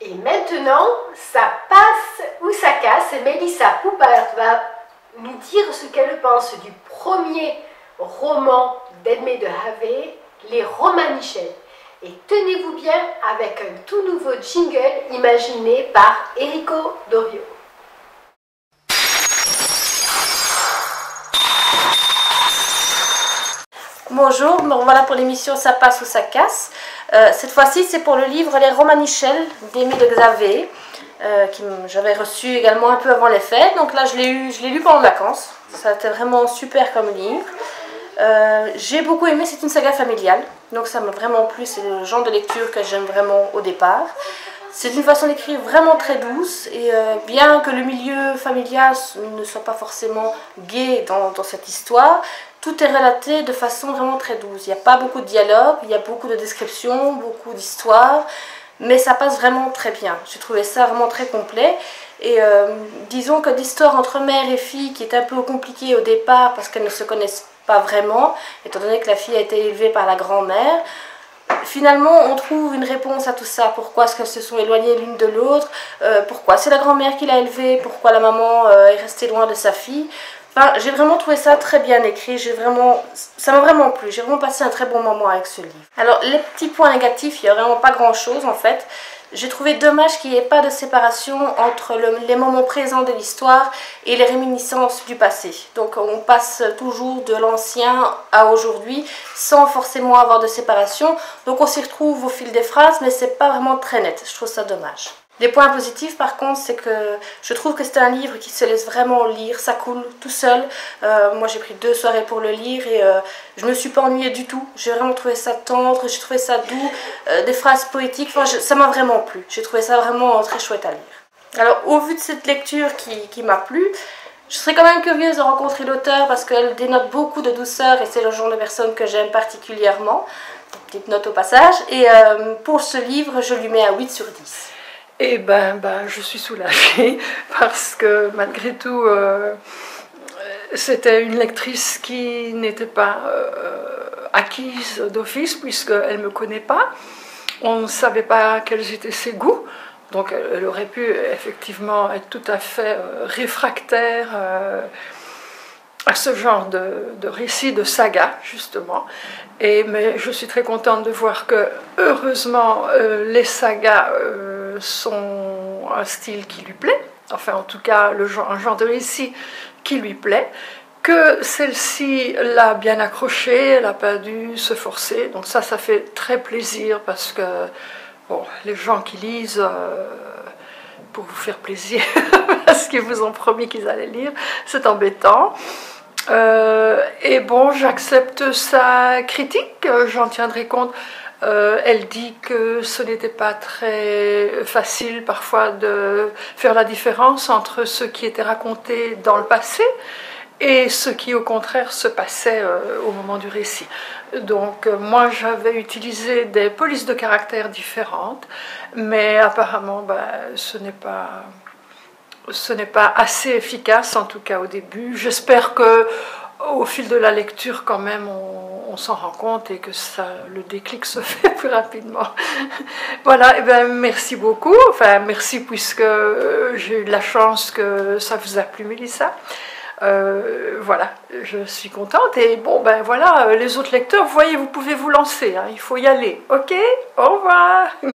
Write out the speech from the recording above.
Et maintenant, ça passe ou ça casse. Et Mélissa Poupart va nous dire ce qu'elle pense du premier roman d'Edmé de Havre, Les Romanichels. Et tenez-vous bien avec un tout nouveau jingle imaginé par Enrico Dorio. Bonjour, bon, voilà pour l'émission Ça passe ou ça casse. Cette fois-ci, c'est pour le livre Les Romanichels d'Émile de Xavier, que j'avais reçu également un peu avant les fêtes. Donc là, je l'ai lu pendant les vacances. Ça a été vraiment super comme livre. J'ai beaucoup aimé, c'est une saga familiale. Donc ça m'a vraiment plu, c'est le genre de lecture que j'aime vraiment au départ. C'est une façon d'écrire vraiment très douce et bien que le milieu familial ne soit pas forcément gai dans cette histoire, tout est relaté de façon vraiment très douce. Il n'y a pas beaucoup de dialogue, il y a beaucoup de descriptions, beaucoup d'histoires, mais ça passe vraiment très bien. J'ai trouvé ça vraiment très complet. Et disons que l'histoire entre mère et fille, qui est un peu compliquée au départ parce qu'elles ne se connaissent pas vraiment, étant donné que la fille a été élevée par la grand-mère, finalement, on trouve une réponse à tout ça. Pourquoi est-ce qu'elles se sont éloignées l'une de l'autre? Pourquoi c'est la grand-mère qui l'a élevée? Pourquoi la maman est restée loin de sa fille? Enfin, j'ai vraiment trouvé ça très bien écrit. Ça m'a vraiment plu. J'ai vraiment passé un très bon moment avec ce livre. Alors, les petits points négatifs, il n'y a vraiment pas grand-chose en fait. J'ai trouvé dommage qu'il n'y ait pas de séparation entre les moments présents de l'histoire et les réminiscences du passé. Donc on passe toujours de l'ancien à aujourd'hui sans forcément avoir de séparation. Donc on s'y retrouve au fil des phrases, mais c'est pas vraiment très net. Je trouve ça dommage. Les points positifs par contre, c'est que je trouve que c'est un livre qui se laisse vraiment lire, ça coule tout seul. Moi j'ai pris 2 soirées pour le lire et je ne me suis pas ennuyée du tout. J'ai vraiment trouvé ça tendre, j'ai trouvé ça doux, des phrases poétiques, enfin, ça m'a vraiment plu. J'ai trouvé ça vraiment très chouette à lire. Alors au vu de cette lecture qui m'a plu, je serais quand même curieuse de rencontrer l'auteur parce qu'elle dénote beaucoup de douceur et c'est le genre de personne que j'aime particulièrement. Petite note au passage. Et pour ce livre, je lui mets un 8 sur 10. Eh ben, je suis soulagée parce que malgré tout, c'était une lectrice qui n'était pas acquise d'office puisqu'elle ne me connaît pas. On ne savait pas quels étaient ses goûts, donc elle aurait pu effectivement être tout à fait réfractaire à ce genre de récit, de saga, justement. Mais je suis très contente de voir que, heureusement, les sagas sont un style qui lui plaît, enfin en tout cas un genre de récit qui lui plaît, que celle-ci l'a bien accroché, elle n'a pas dû se forcer, donc ça fait très plaisir parce que bon, les gens qui lisent pour vous faire plaisir parce qu'ils vous ont promis qu'ils allaient lire, c'est embêtant. Et bon, j'accepte sa critique, j'en tiendrai compte. Elle dit que ce n'était pas très facile parfois de faire la différence entre ce qui était raconté dans le passé et ce qui au contraire se passait au moment du récit. Donc moi j'avais utilisé des polices de caractère différentes, mais apparemment ce n'est pas assez efficace, en tout cas au début. J'espère que au fil de la lecture, quand même, on s'en rend compte et que le déclic se fait plus rapidement. Voilà, et ben merci beaucoup. Enfin, merci puisque j'ai eu de la chance que ça vous a plu, Mélissa. Voilà, je suis contente. Et bon, voilà, les autres lecteurs, vous voyez, vous pouvez vous lancer. Hein, il faut y aller. Ok, au revoir.